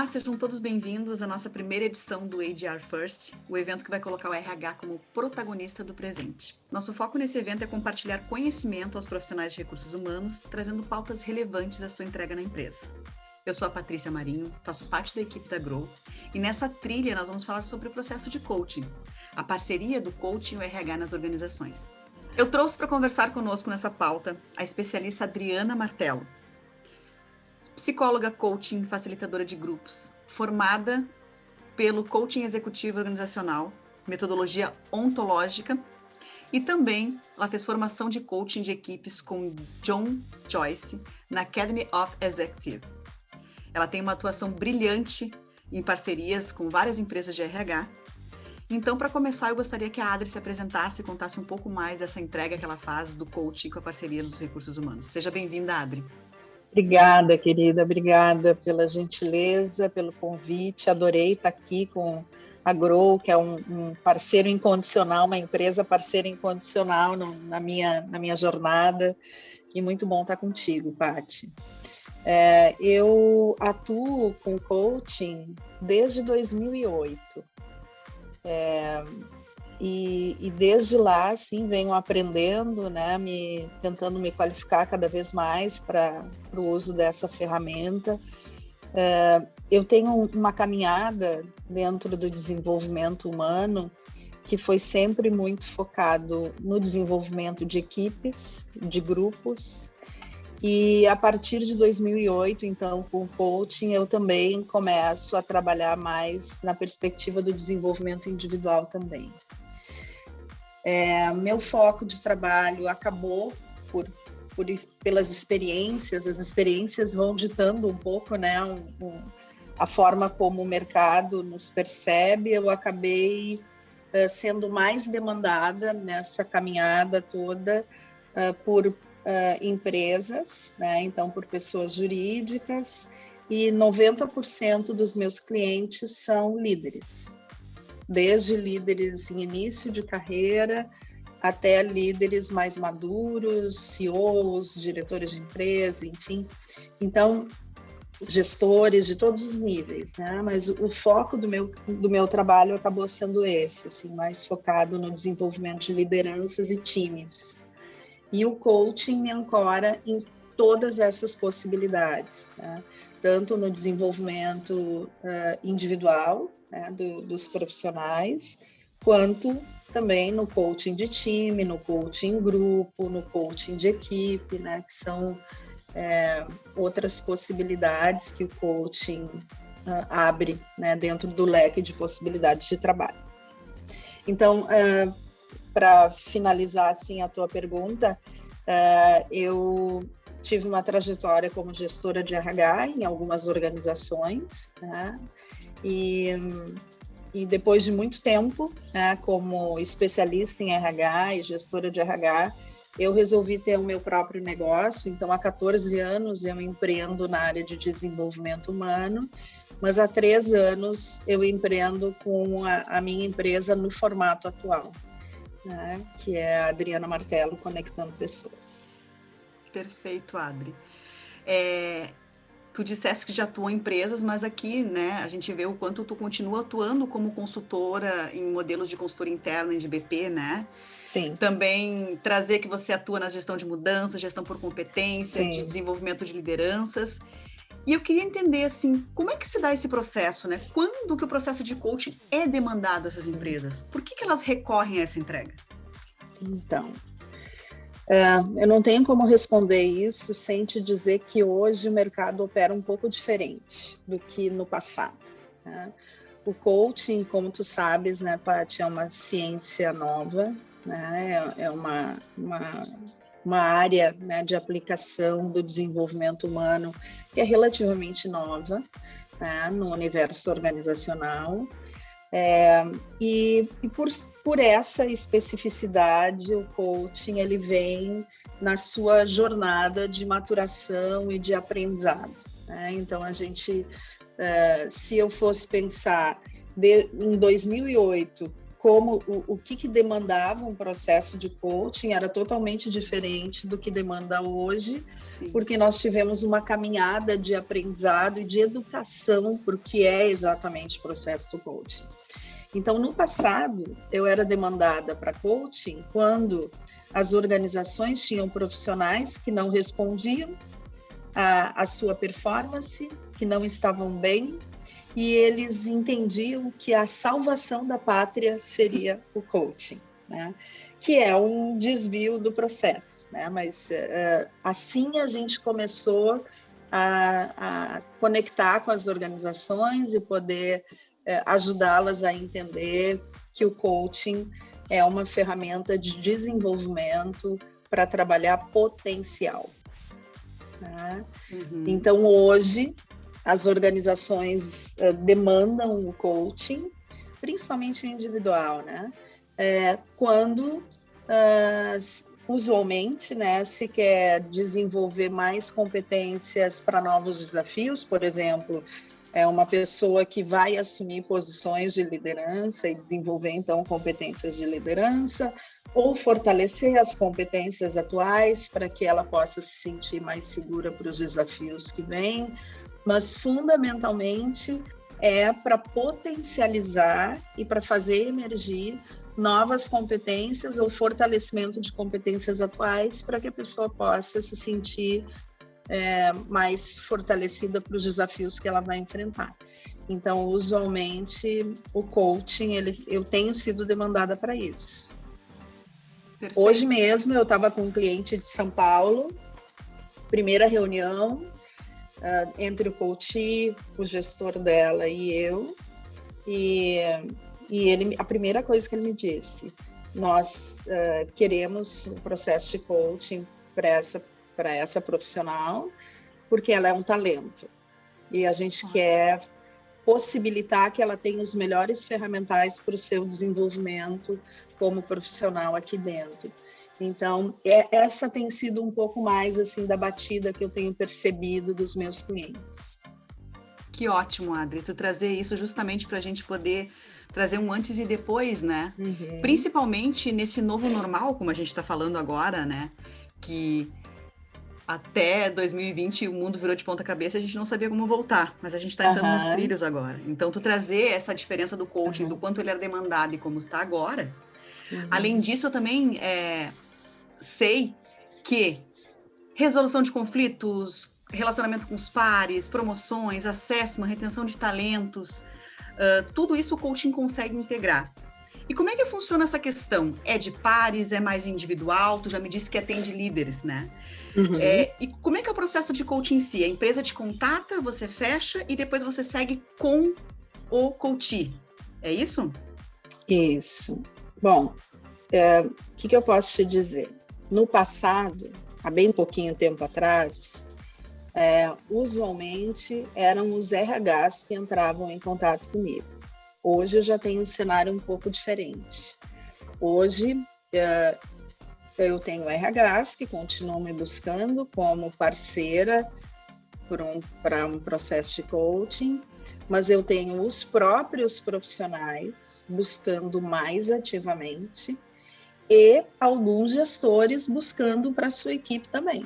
Olá, sejam todos bem-vindos à nossa primeira edição do HR First, o evento que vai colocar o RH como protagonista do presente. Nosso foco nesse evento é compartilhar conhecimento aos profissionais de recursos humanos, trazendo pautas relevantes à sua entrega na empresa. Eu sou a Patrícia Marinho, faço parte da equipe da Grow, e nessa trilha nós vamos falar sobre o processo de coaching, a parceria do coaching e o RH nas organizações. Eu trouxe para conversar conosco nessa pauta a especialista Adriana Martello, psicóloga, coaching, facilitadora de grupos, formada pelo Coaching Executivo Organizacional, metodologia ontológica, e também ela fez formação de coaching de equipes com John Joyce na Academy of Executive. Ela tem uma atuação brilhante em parcerias com várias empresas de RH. Então, para começar, eu gostaria que a Adri se apresentasse e contasse um pouco mais dessa entrega que ela faz do coaching com a parceria dos recursos humanos. Seja bem-vinda, Adri. Obrigada, querida, obrigada pela gentileza, pelo convite, adorei estar aqui com a Grow, que é um parceiro incondicional, uma empresa parceira incondicional na minha jornada, e muito bom estar contigo, Paty. Eu atuo com coaching desde 2008, e desde lá, assim, venho aprendendo, né, tentando me qualificar cada vez mais para o uso dessa ferramenta. Eu tenho uma caminhada dentro do desenvolvimento humano que foi sempre muito focado no desenvolvimento de equipes, de grupos, e a partir de 2008, então, com o coaching, eu também começo a trabalhar mais na perspectiva do desenvolvimento individual também. Meu foco de trabalho acabou pelas experiências, as experiências vão ditando um pouco, né, a forma como o mercado nos percebe. Eu acabei sendo mais demandada nessa caminhada toda por empresas, né, então por pessoas jurídicas, e 90% dos meus clientes são líderes. Desde líderes em início de carreira até líderes mais maduros, CEOs, diretores de empresa, enfim. Então, gestores de todos os níveis, né? Mas o foco do meu trabalho acabou sendo esse, assim, mais focado no desenvolvimento de lideranças e times. E o coaching me ancora em todas essas possibilidades, né? Tanto no desenvolvimento individual, né, dos profissionais, quanto também no coaching de time, no coaching em grupo, no coaching de equipe, né, que são outras possibilidades que o coaching abre, né, dentro do leque de possibilidades de trabalho. Então, para finalizar assim a tua pergunta, eu tive uma trajetória como gestora de RH em algumas organizações, né? E depois de muito tempo, né, como especialista em RH e gestora de RH, eu resolvi ter o meu próprio negócio. Então, há 14 anos eu empreendo na área de desenvolvimento humano, mas há 3 anos eu empreendo com a minha empresa no formato atual, né, que é a Adriana Martello, Conectando Pessoas. Perfeito, Adri. Tu disseste que já atuou em empresas, mas aqui, né, a gente vê o quanto tu continua atuando como consultora em modelos de consultoria interna e de BP, né? Sim. Também trazer que você atua na gestão de mudança, gestão por competência, de desenvolvimento de lideranças. E eu queria entender, assim, como é que se dá esse processo, né? Quando que o processo de coaching é demandado a essas empresas? Por que elas recorrem a essa entrega? Então, eu não tenho como responder isso sem te dizer que hoje o mercado opera um pouco diferente do que no passado, né? O coaching, como tu sabes, né, Paty, é uma ciência nova, né? É uma área, né, de aplicação do desenvolvimento humano que é relativamente nova, né, no universo organizacional. E por essa especificidade, o coaching ele vem na sua jornada de maturação e de aprendizado, né? Então, a gente, se eu fosse pensar em 2008, como o que demandava um processo de coaching era totalmente diferente do que demanda hoje, Sim. Porque nós tivemos uma caminhada de aprendizado e de educação para o que é exatamente o processo do coaching. Então, no passado, eu era demandada para coaching quando as organizações tinham profissionais que não respondiam à sua performance, que não estavam bem, e eles entendiam que a salvação da pátria seria o coaching, né? Que é um desvio do processo, né? Mas assim a gente começou a conectar com as organizações e poder ajudá-las a entender que o coaching é uma ferramenta de desenvolvimento para trabalhar potencial, né? Uhum. Então, hoje, as organizações demandam o coaching, principalmente o individual, né? Quando, usualmente, né, se quer desenvolver mais competências para novos desafios, por exemplo, uma pessoa que vai assumir posições de liderança e desenvolver, então, competências de liderança, ou fortalecer as competências atuais para que ela possa se sentir mais segura para os desafios que vêm, mas, fundamentalmente, é para potencializar e para fazer emergir novas competências ou fortalecimento de competências atuais para que a pessoa possa se sentir mais fortalecida para os desafios que ela vai enfrentar. Então, usualmente, o coaching, eu tenho sido demandada para isso. Perfeito. Hoje mesmo, eu estava com um cliente de São Paulo, primeira reunião entre o coach, o gestor dela e eu, e ele, a primeira coisa que ele me disse, nós queremos um processo de coaching para essa profissional, porque ela é um talento. E a gente quer possibilitar que ela tenha os melhores ferramentais para o seu desenvolvimento como profissional aqui dentro. Então, essa tem sido um pouco mais assim da batida que eu tenho percebido dos meus clientes. Que ótimo, Adri, tu trazer isso justamente para a gente poder trazer um antes e depois, né? Uhum. Principalmente nesse novo normal, como a gente está falando agora, né? Que até 2020 o mundo virou de ponta cabeça, a gente não sabia como voltar, mas a gente está entrando nos trilhos agora. Então, tu trazer essa diferença do coaching, do quanto ele era demandado e como está agora. Além disso, eu também sei que resolução de conflitos, relacionamento com os pares, promoções, assessment, retenção de talentos, tudo isso o coaching consegue integrar. E como é que funciona essa questão? É de pares, é mais individual? Tu já me disse que atende líderes, né? Uhum. E como é que é o processo de coaching em si? A empresa te contata, você fecha e depois você segue com o coachee. É isso? Isso. Bom, o que eu posso te dizer? No passado, há bem pouquinho tempo atrás, usualmente eram os RHs que entravam em contato comigo. Hoje eu já tenho um cenário um pouco diferente. Hoje eu tenho RHs que continuam me buscando como parceira para um processo de coaching, mas eu tenho os próprios profissionais buscando mais ativamente e alguns gestores buscando para a sua equipe também.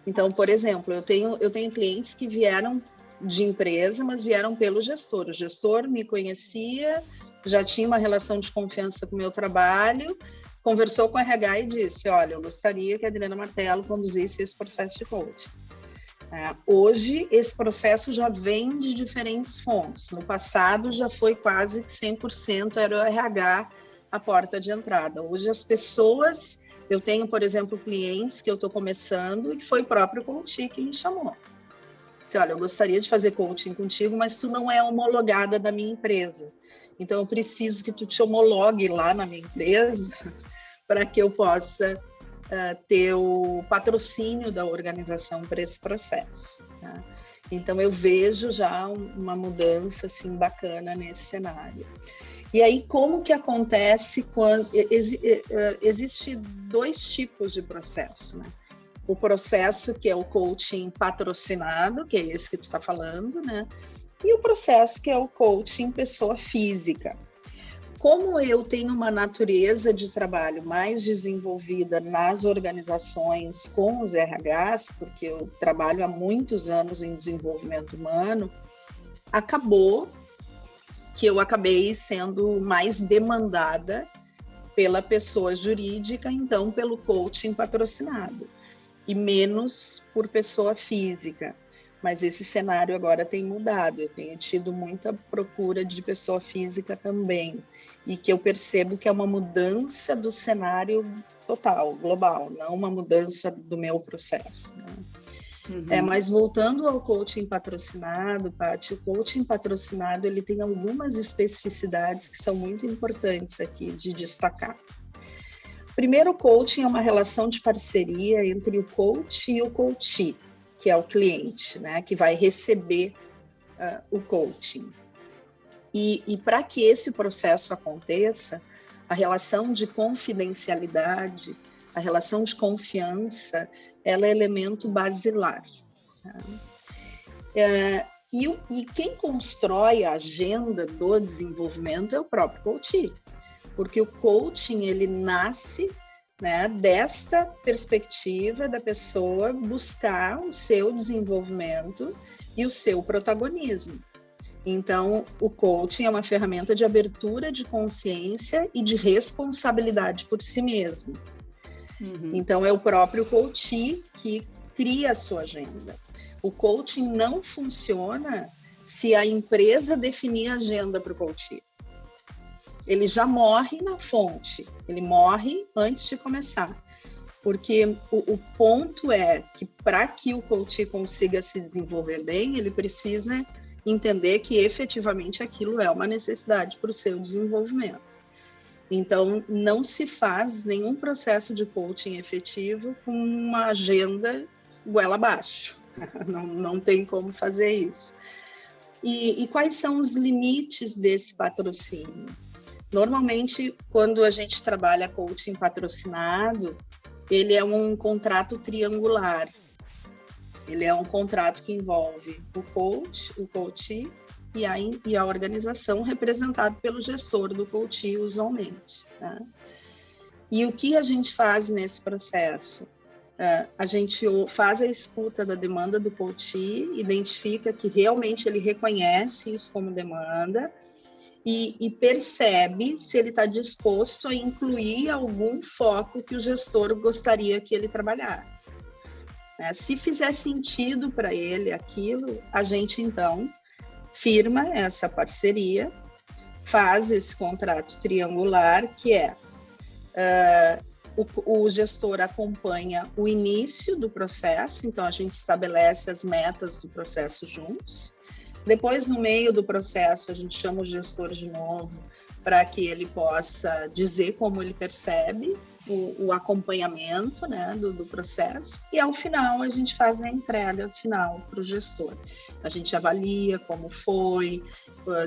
Então, por exemplo, eu tenho clientes que vieram de empresa, mas vieram pelo gestor. O gestor me conhecia, já tinha uma relação de confiança com o meu trabalho, conversou com o RH e disse, olha, eu gostaria que a Adriana Martello conduzisse esse processo de coaching. Hoje, esse processo já vem de diferentes fontes. No passado, já foi quase que 100% era o RH a porta de entrada. Hoje, as pessoas... Eu tenho, por exemplo, clientes que eu estou começando e que foi o próprio coach que me chamou. Disse, olha, eu gostaria de fazer coaching contigo, mas tu não é homologada da minha empresa. Então, eu preciso que tu te homologue lá na minha empresa para que eu possa ter o patrocínio da organização para esse processo. Tá? Então, eu vejo já uma mudança assim, bacana nesse cenário. E aí, como que acontece quando... Existe dois tipos de processo, né? O processo que é o coaching patrocinado, que é esse que tu está falando, né? E o processo que é o coaching pessoa física. como eu tenho uma natureza de trabalho mais desenvolvida nas organizações com os RHs, porque eu trabalho há muitos anos em desenvolvimento humano, acabou que eu acabei sendo mais demandada pela pessoa jurídica, então pelo coaching patrocinado, e menos por pessoa física. Mas esse cenário agora tem mudado, eu tenho tido muita procura de pessoa física também, e que eu percebo que é uma mudança do cenário total, global, não uma mudança do meu processo, né? Mas voltando ao coaching patrocinado, Paty, o coaching patrocinado ele tem algumas especificidades que são muito importantes aqui de destacar. Primeiro, o coaching é uma relação de parceria entre o coach e o coachee, que é o cliente, né, que vai receber o coaching. E para que esse processo aconteça, a relação de confidencialidade, a relação de confiança, ela é elemento basilar. Tá? E quem constrói a agenda do desenvolvimento é o próprio coach, porque o coaching ele nasce, né, desta perspectiva da pessoa buscar o seu desenvolvimento e o seu protagonismo. Então, o coaching é uma ferramenta de abertura de consciência e de responsabilidade por si mesmo. Então, é o próprio coach que cria a sua agenda. O coaching não funciona se a empresa definir a agenda para o coach. Ele já morre na fonte, ele morre antes de começar. Porque o ponto é que para que o coach consiga se desenvolver bem, ele precisa entender que efetivamente aquilo é uma necessidade para o seu desenvolvimento. Então, não se faz nenhum processo de coaching efetivo com uma agenda goela abaixo. Não tem como fazer isso. E quais são os limites desse patrocínio? Normalmente, quando a gente trabalha coaching patrocinado, ele é um contrato triangular. Ele é um contrato que envolve o coach, o coachee e a organização representada pelo gestor do coachee, usualmente. Tá? E o que a gente faz nesse processo? A gente faz a escuta da demanda do coachee, identifica que realmente ele reconhece isso como demanda e percebe se ele está disposto a incluir algum foco que o gestor gostaria que ele trabalhasse. Se fizer sentido para ele aquilo, a gente então firma essa parceria, faz esse contrato triangular, que é o gestor acompanha o início do processo, então a gente estabelece as metas do processo juntos. Depois, no meio do processo, a gente chama o gestor de novo para que ele possa dizer como ele percebe o acompanhamento, né, do processo, e ao final a gente faz a entrega final para o gestor. A gente avalia como foi,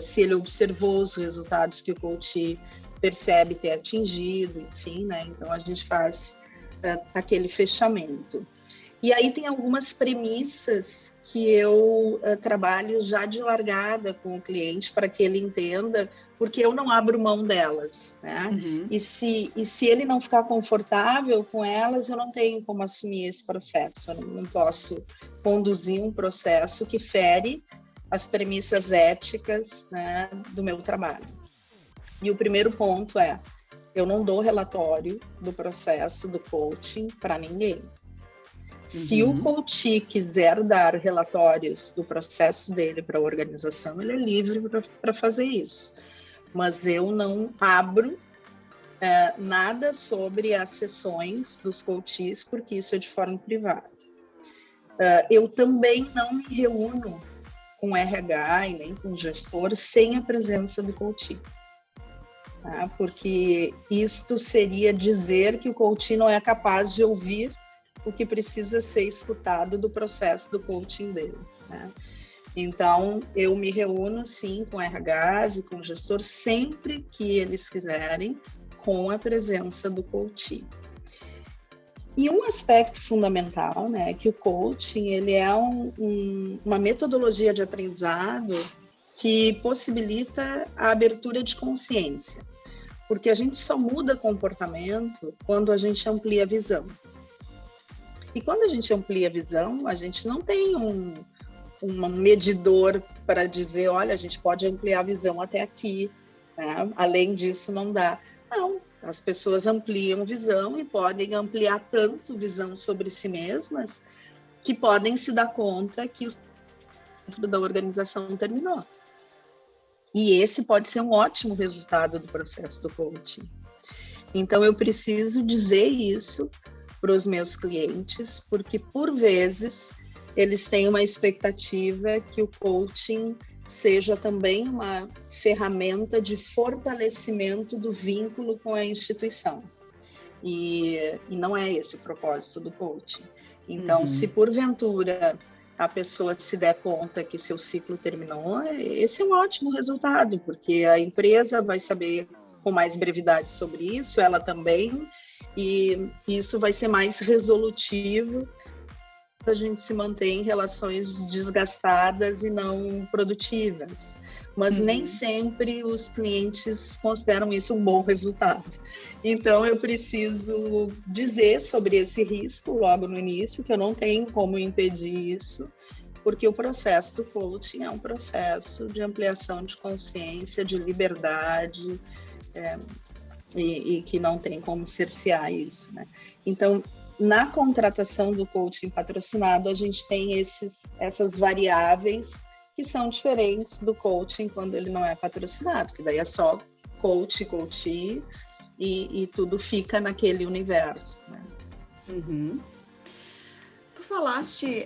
se ele observou os resultados que o coach percebe ter atingido, enfim, né? Então a gente faz aquele fechamento. E aí tem algumas premissas que eu trabalho já de largada com o cliente para que ele entenda, porque eu não abro mão delas, né? E se ele não ficar confortável com elas, eu não tenho como assumir esse processo. Eu não posso conduzir um processo que fere as premissas éticas, né, do meu trabalho. E o primeiro ponto é, eu não dou relatório do processo do coaching para ninguém. Se o coach quiser dar relatórios do processo dele para a organização, ele é livre para fazer isso. Mas eu não abro nada sobre as sessões dos coaches, porque isso é de forma privada. Eu também não me reúno com RH e nem com gestor sem a presença do coach. Tá? Porque isto seria dizer que o coach não é capaz de ouvir o que precisa ser escutado do processo do coaching dele, né? Então, eu me reúno, sim, com RHs e com o gestor sempre que eles quiserem, com a presença do coaching. E um aspecto fundamental, né, é que o coaching ele é uma metodologia de aprendizado que possibilita a abertura de consciência. porque a gente só muda comportamento quando a gente amplia a visão. E quando a gente amplia a visão, a gente não tem um medidor para dizer, olha, a gente pode ampliar a visão até aqui, né? Além disso não dá. Não, as pessoas ampliam visão e podem ampliar tanto visão sobre si mesmas que podem se dar conta que o centro da organização terminou. E esse pode ser um ótimo resultado do processo do coaching. Então, eu preciso dizer isso para os meus clientes, porque, por vezes, eles têm uma expectativa que o coaching seja também uma ferramenta de fortalecimento do vínculo com a instituição. E não é esse o propósito do coaching. Então, se porventura a pessoa se der conta que seu ciclo terminou, esse é um ótimo resultado, porque a empresa vai saber com mais brevidade sobre isso, ela também, e isso vai ser mais resolutivo. A gente se mantém em relações desgastadas e não produtivas. Mas nem sempre os clientes consideram isso um bom resultado. Então, eu preciso dizer sobre esse risco logo no início, que eu não tenho como impedir isso, porque o processo do coaching é um processo de ampliação de consciência, de liberdade, e que não tem como cercear isso, né? Então, na contratação do coaching patrocinado, a gente tem essas variáveis que são diferentes do coaching quando ele não é patrocinado, que daí é só coachee, e tudo fica naquele universo, né? Tu falaste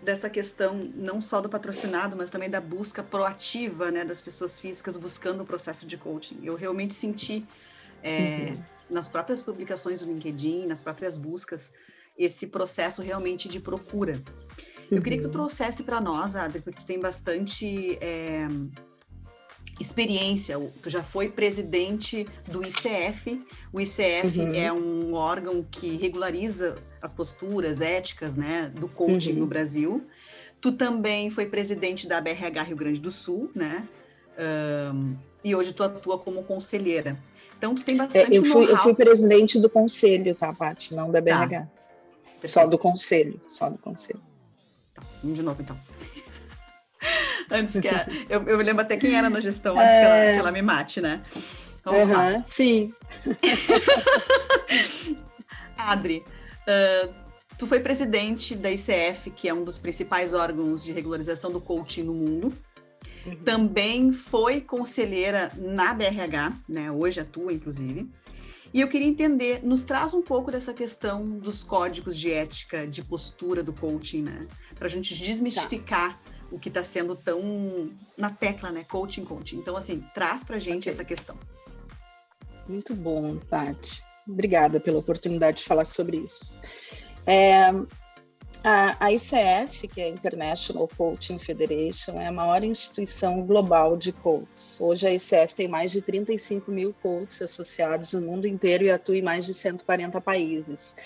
dessa questão não só do patrocinado, mas também da busca proativa, né, das pessoas físicas buscando o processo de coaching. Eu realmente senti nas próprias publicações do LinkedIn, nas próprias buscas, esse processo realmente de procura. Eu queria que tu trouxesse para nós, Adri, porque tu tem bastante experiência. Tu já foi presidente do ICF. O ICF é um órgão que regulariza as posturas éticas, né, do coaching no Brasil. Tu também foi presidente da BRH Rio Grande do Sul, né? E hoje tu atua como conselheira. Então, tu tem bastante know-how. Eu fui presidente do conselho, tá, Paty? Não da BRH. Tá. Só do conselho. Tá, vamos de novo, então. Antes que eu me lembro até quem era na gestão, antes que ela me mate, né? Vamos lá. Sim. Adri, tu foi presidente da ICF, que é um dos principais órgãos de regularização do coaching no mundo. Também foi conselheira na BRH, né? Hoje atua, inclusive. E eu queria entender, nos traz um pouco dessa questão dos códigos de ética, de postura do coaching, né? Para a gente desmistificar o que está sendo tão na tecla, né? Coaching. Então, assim, traz para a gente essa questão. Muito bom, Paty. Obrigada pela oportunidade de falar sobre isso. A ICF, que é a International Coaching Federation, é a maior instituição global de coaches. Hoje a ICF tem mais de 35 mil coaches associados no mundo inteiro e atua em mais de 140 países.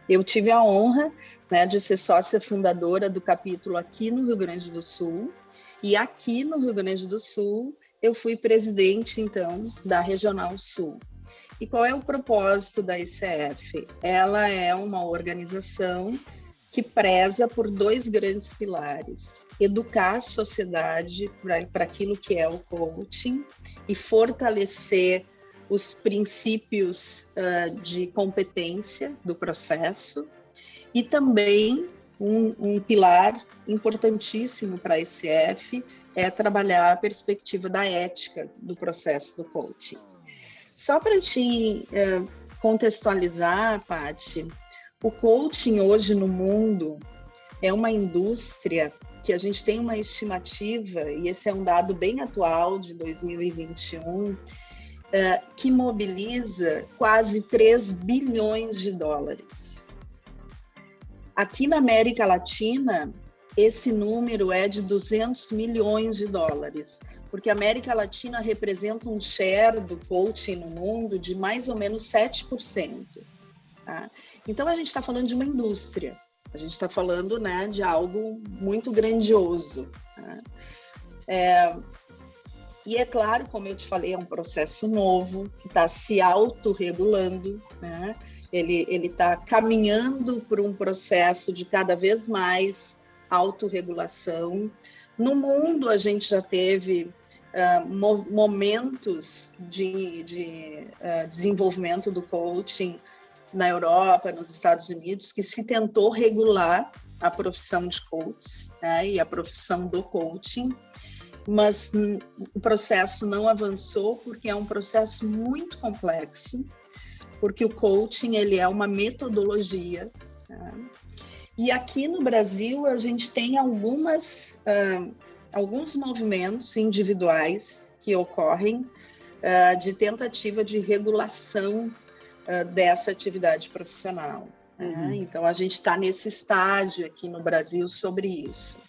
Eu tive a honra, né, de ser sócia fundadora do capítulo aqui no Rio Grande do Sul, e aqui no Rio Grande do Sul eu fui presidente, então, da Regional Sul. E qual é o propósito da ICF? Ela é uma organização que preza por dois grandes pilares: educar a sociedade para aquilo que é o coaching e fortalecer os princípios de competência do processo, e também um pilar importantíssimo para a ICF é trabalhar a perspectiva da ética do processo do coaching. Só para te contextualizar, Paty, o coaching hoje no mundo é uma indústria que a gente tem uma estimativa, e esse é um dado bem atual de 2021, que mobiliza quase 3 bilhões de dólares. Aqui na América Latina, esse número é de 200 milhões de dólares, porque a América Latina representa um share do coaching no mundo de mais ou menos 7%. Tá? Então, a gente está falando de uma indústria, a gente está falando, né, de algo muito grandioso. Tá? E é claro, como eu te falei, é um processo novo, que está se autorregulando, né? Ele está caminhando por um processo de cada vez mais autorregulação. No mundo, a gente já teve momentos de desenvolvimento do coaching na Europa, nos Estados Unidos, que se tentou regular a profissão de coach, né, e a profissão do coaching, mas o processo não avançou porque é um processo muito complexo, porque o coaching ele é uma metodologia, né? E aqui no Brasil a gente tem alguns movimentos individuais que ocorrem de tentativa de regulação dessa atividade profissional. Né? Então, a gente está nesse estágio aqui no Brasil sobre isso.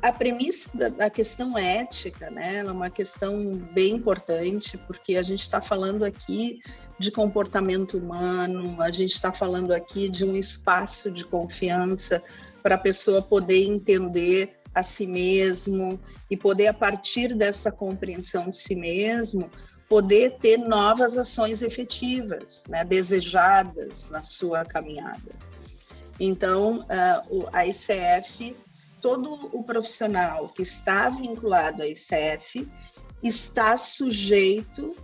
A premissa da questão ética, né, ela é uma questão bem importante, porque a gente está falando aqui de comportamento humano, a gente está falando aqui de um espaço de confiança para a pessoa poder entender a si mesmo e poder, a partir dessa compreensão de si mesmo, poder ter novas ações efetivas, né, desejadas na sua caminhada. Então, a ICF, todo o profissional que está vinculado à ICF está sujeito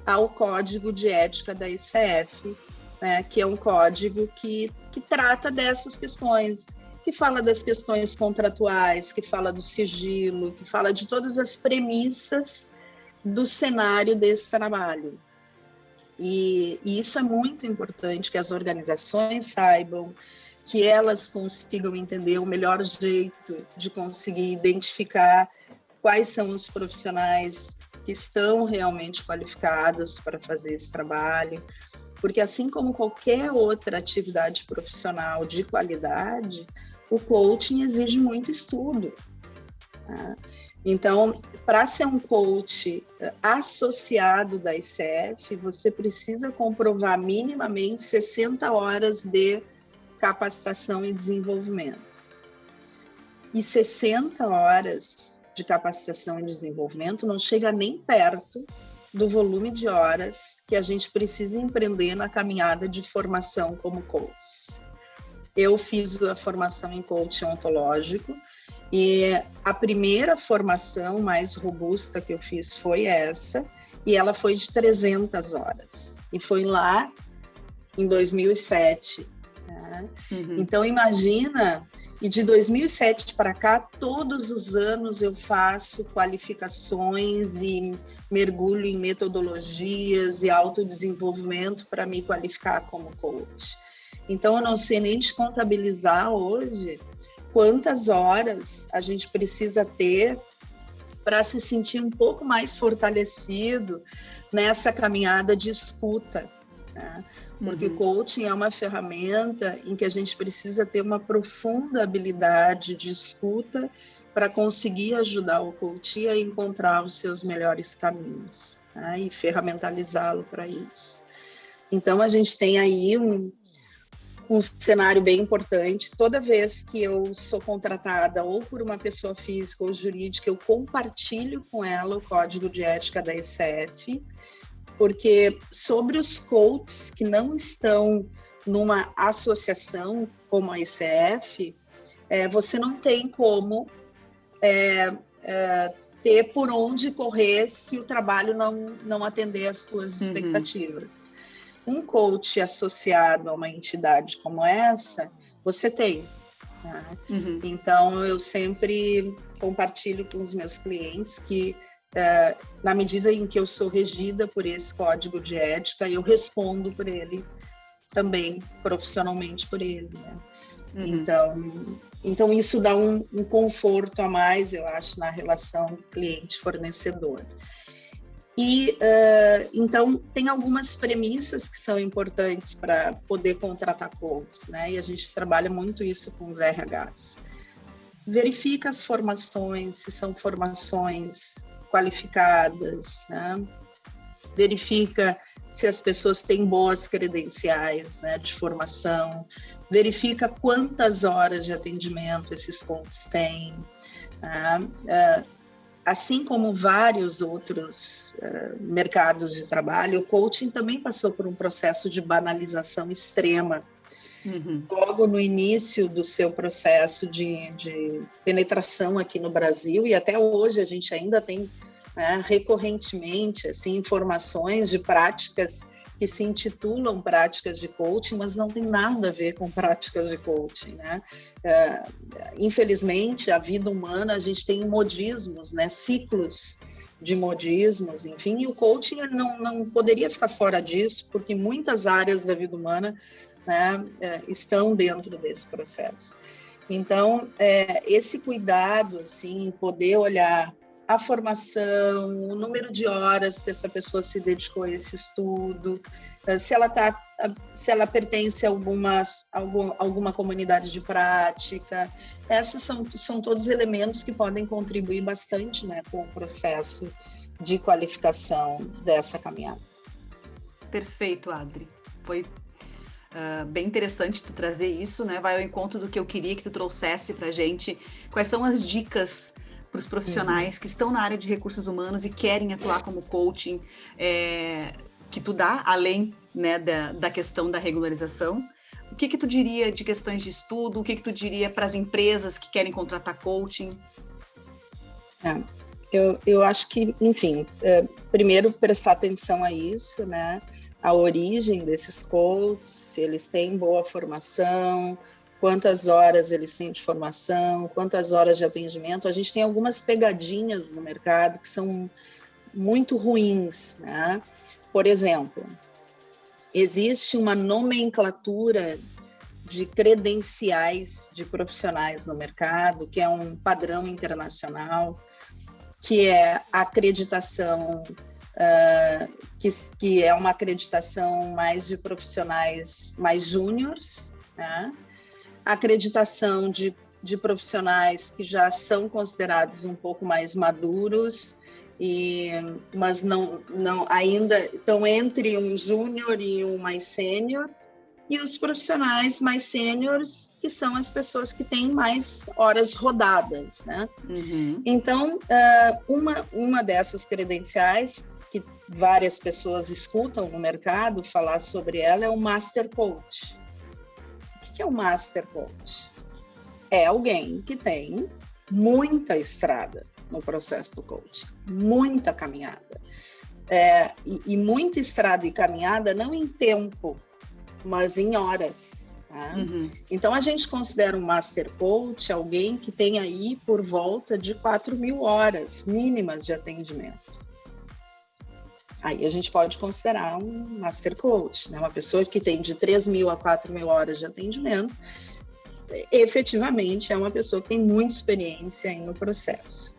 ao Código de Ética da ICF, né, que é um código que trata dessas questões, que fala das questões contratuais, que fala do sigilo, que fala de todas as premissas do cenário desse trabalho. E isso é muito importante que as organizações saibam, que elas consigam entender o melhor jeito de conseguir identificar quais são os profissionais que estão realmente qualificados para fazer esse trabalho, porque assim como qualquer outra atividade profissional de qualidade, o coaching exige muito estudo. Tá? Então, para ser um coach associado da ICF, você precisa comprovar minimamente 60 horas de capacitação e desenvolvimento. E 60 horas de capacitação e desenvolvimento não chega nem perto do volume de horas que a gente precisa empreender na caminhada de formação como coach. Eu fiz a formação em coaching ontológico e a primeira formação mais robusta que eu fiz foi essa, e ela foi de 300 horas. E foi lá em 2007. Né? Então, imagina, e de 2007 para cá, todos os anos eu faço qualificações e mergulho em metodologias e autodesenvolvimento para me qualificar como coach. Então, eu não sei nem te contabilizar hoje quantas horas a gente precisa ter para se sentir um pouco mais fortalecido nessa caminhada de escuta. Né? Porque o coaching é uma ferramenta em que a gente precisa ter uma profunda habilidade de escuta para conseguir ajudar o coach a encontrar os seus melhores caminhos, né? E ferramentalizá-lo para isso. Então, a gente tem aí um cenário bem importante. Toda vez que eu sou contratada ou por uma pessoa física ou jurídica, eu compartilho com ela o Código de Ética da ICF, porque sobre os coaches que não estão numa associação como a ICF, você não tem como ter por onde correr se o trabalho não atender às suas expectativas. Um coach associado a uma entidade como essa, você tem. Né? Então, eu sempre compartilho com os meus clientes que, na medida em que eu sou regida por esse código de ética, eu respondo por ele também, profissionalmente por ele. Né? Então, isso dá um conforto a mais, eu acho, na relação cliente-fornecedor. E, então, tem algumas premissas que são importantes para poder contratar coaches, né? E a gente trabalha muito isso com os RHs. Verifica as formações, se são formações qualificadas, né? Verifica se as pessoas têm boas credenciais, né, de formação, verifica quantas horas de atendimento esses coaches têm, Tá? Assim como vários outros mercados de trabalho, o coaching também passou por um processo de banalização extrema. Logo no início do seu processo de penetração aqui no Brasil, e até hoje a gente ainda tem, né, recorrentemente assim, informações de práticas que se intitulam práticas de coaching, mas não tem nada a ver com práticas de coaching, né? Infelizmente, a vida humana, a gente tem modismos, né? Ciclos de modismos, enfim, e o coaching não poderia ficar fora disso, porque muitas áreas da vida humana, né, estão dentro desse processo. Então, esse cuidado, assim, poder olhar a formação, o número de horas que essa pessoa se dedicou a esse estudo, se ela pertence a alguma comunidade de prática. Esses são todos elementos que podem contribuir bastante, né, com o processo de qualificação dessa caminhada. Perfeito, Adri. Foi bem interessante tu trazer isso, né? Vai ao encontro do que eu queria que tu trouxesse para a gente. Quais são as dicas para os profissionais que estão na área de recursos humanos e querem atuar como coaching, que tu dá, além, né, da questão da regularização? O que tu diria de questões de estudo? O que tu diria para as empresas que querem contratar coaching? Eu acho que, enfim, primeiro prestar atenção a isso, né? A origem desses coaches, se eles têm boa formação, quantas horas eles têm de formação, quantas horas de atendimento. A gente tem algumas pegadinhas no mercado que são muito ruins, né? Por exemplo, existe uma nomenclatura de credenciais de profissionais no mercado, que é um padrão internacional, que é a acreditação, que é uma acreditação mais de profissionais mais júniores, né? Acreditação de profissionais que já são considerados um pouco mais maduros, mas não ainda estão entre um júnior e um mais sênior, e os profissionais mais sêniores, que são as pessoas que têm mais horas rodadas, né? Então, uma dessas credenciais, que várias pessoas escutam no mercado falar sobre ela, é o Master Coach. O que é o Master Coach? É alguém que tem muita estrada no processo do coaching, muita caminhada. E muita estrada e caminhada não em tempo, mas em horas. Tá? Então, a gente considera um Master Coach alguém que tem aí por volta de 4.000 horas mínimas de atendimento. Aí a gente pode considerar um Master Coach, né? Uma pessoa que tem de 3.000 a 4.000 horas de atendimento, efetivamente é uma pessoa que tem muita experiência aí no processo.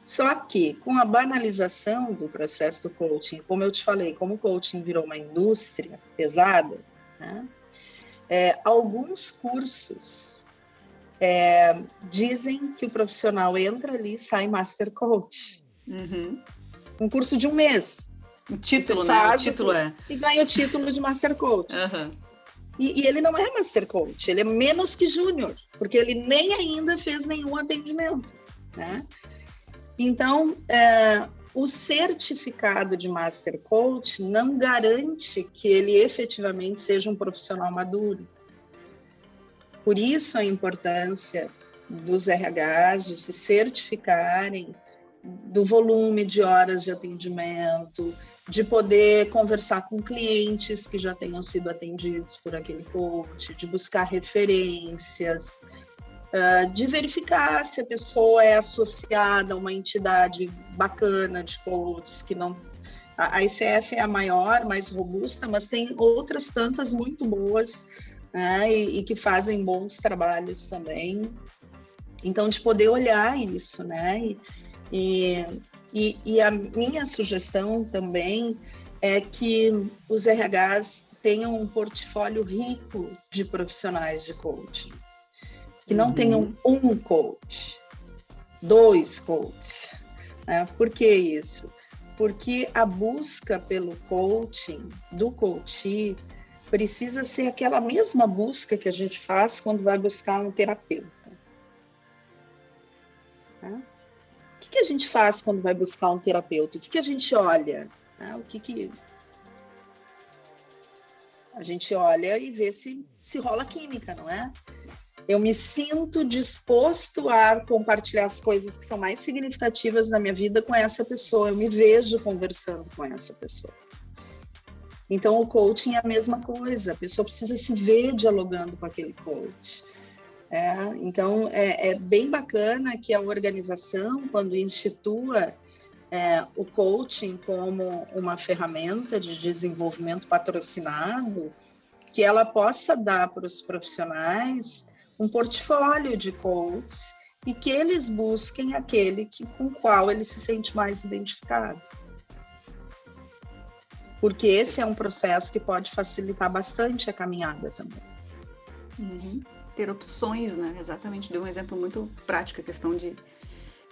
Só que, com a banalização do processo do coaching, como eu te falei, como o coaching virou uma indústria pesada, né? Alguns cursos dizem que o profissional entra ali e sai Master Coach. Um curso de um mês. O título, né? O título e ganha o título de Master Coach. E ele não é Master Coach, ele é menos que Júnior, porque ele nem ainda fez nenhum atendimento, né? Então, o certificado de Master Coach não garante que ele efetivamente seja um profissional maduro. Por isso a importância dos RHs de se certificarem do volume de horas de atendimento, de poder conversar com clientes que já tenham sido atendidos por aquele coach, de buscar referências, de verificar se a pessoa é associada a uma entidade bacana de coaches, que não... A ICF é a maior, mais robusta, mas tem outras tantas muito boas, né, e que fazem bons trabalhos também. Então, de poder olhar isso, né? E a minha sugestão também é que os RHs tenham um portfólio rico de profissionais de coaching. Que não tenham um coach, 2 coaches. Né? Por que isso? Porque a busca pelo coaching, do coachee, precisa ser aquela mesma busca que a gente faz quando vai buscar um terapeuta. Né? que a gente faz quando vai buscar um terapeuta? O que a gente olha? Né? O que a gente olha e vê se rola química, não é? Eu me sinto disposto a compartilhar as coisas que são mais significativas na minha vida com essa pessoa. Eu me vejo conversando com essa pessoa. Então, o coaching é a mesma coisa. A pessoa precisa se ver dialogando com aquele coach. Então, é bem bacana que a organização, quando institua o coaching como uma ferramenta de desenvolvimento patrocinado, que ela possa dar para os profissionais um portfólio de coaches e que eles busquem aquele com o qual ele se sente mais identificado. Porque esse é um processo que pode facilitar bastante a caminhada também. Uhum. Ter opções, né? Exatamente. Deu um exemplo muito prático, a questão de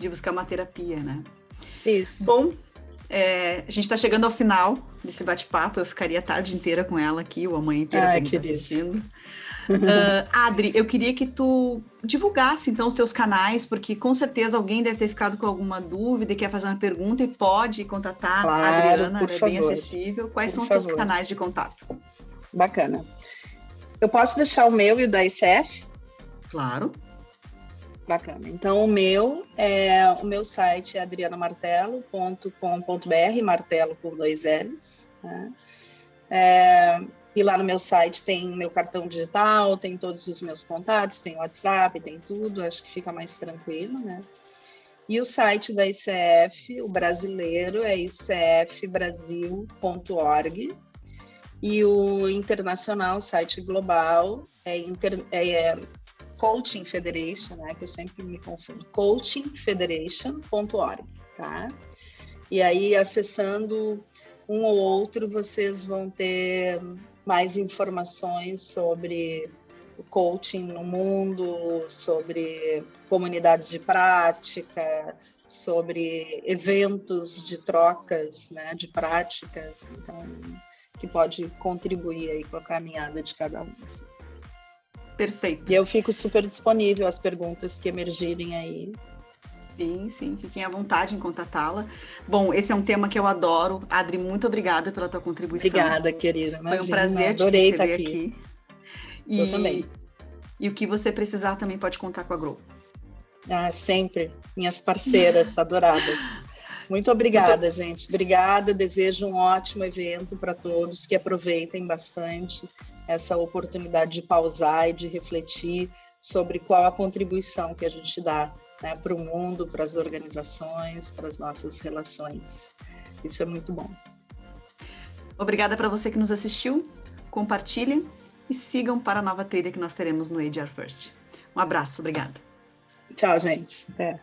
buscar uma terapia, né? Isso. Bom, a gente está chegando ao final desse bate-papo. Eu ficaria a tarde inteira com ela aqui, ou a manhã inteira para quem está assistindo. Adri, eu queria que tu divulgasse, então, os teus canais, porque com certeza alguém deve ter ficado com alguma dúvida e quer fazer uma pergunta e pode contatar a Adriana, ela é bem acessível. Quais são os teus canais de contato? Bacana. Eu posso deixar o meu e o da ICF? Claro. Bacana. Então, o meu site é adrianamartelo.com.br, martelo com 2 L's. Né? E lá no meu site tem meu cartão digital, tem todos os meus contatos, tem WhatsApp, tem tudo, acho que fica mais tranquilo, né? E o site da ICF, o brasileiro, é icfbrasil.org. E o internacional, o site global, é Coaching Federation, né? Que eu sempre me confundo, coachingfederation.org, tá? E aí, acessando um ou outro, vocês vão ter mais informações sobre o coaching no mundo, sobre comunidades de prática, sobre eventos de trocas, né, de práticas, então, que pode contribuir aí com a caminhada de cada um. Perfeito. E eu fico super disponível às perguntas que emergirem aí. Sim, fiquem à vontade em contatá-la. Bom, esse é um tema que eu adoro. Adri, muito obrigada pela tua contribuição. Obrigada, querida. Imagina, foi um prazer te receber aqui. Eu também. E o que você precisar também pode contar com a Grow. Sempre. Minhas parceiras adoradas. Muito obrigada, gente. Obrigada. Desejo um ótimo evento para todos, que aproveitem bastante essa oportunidade de pausar e de refletir sobre qual a contribuição que a gente dá, né, para o mundo, para as organizações, para as nossas relações. Isso é muito bom. Obrigada para você que nos assistiu. Compartilhem e sigam para a nova trilha que nós teremos no HR First. Um abraço, obrigada. Tchau, gente. Até.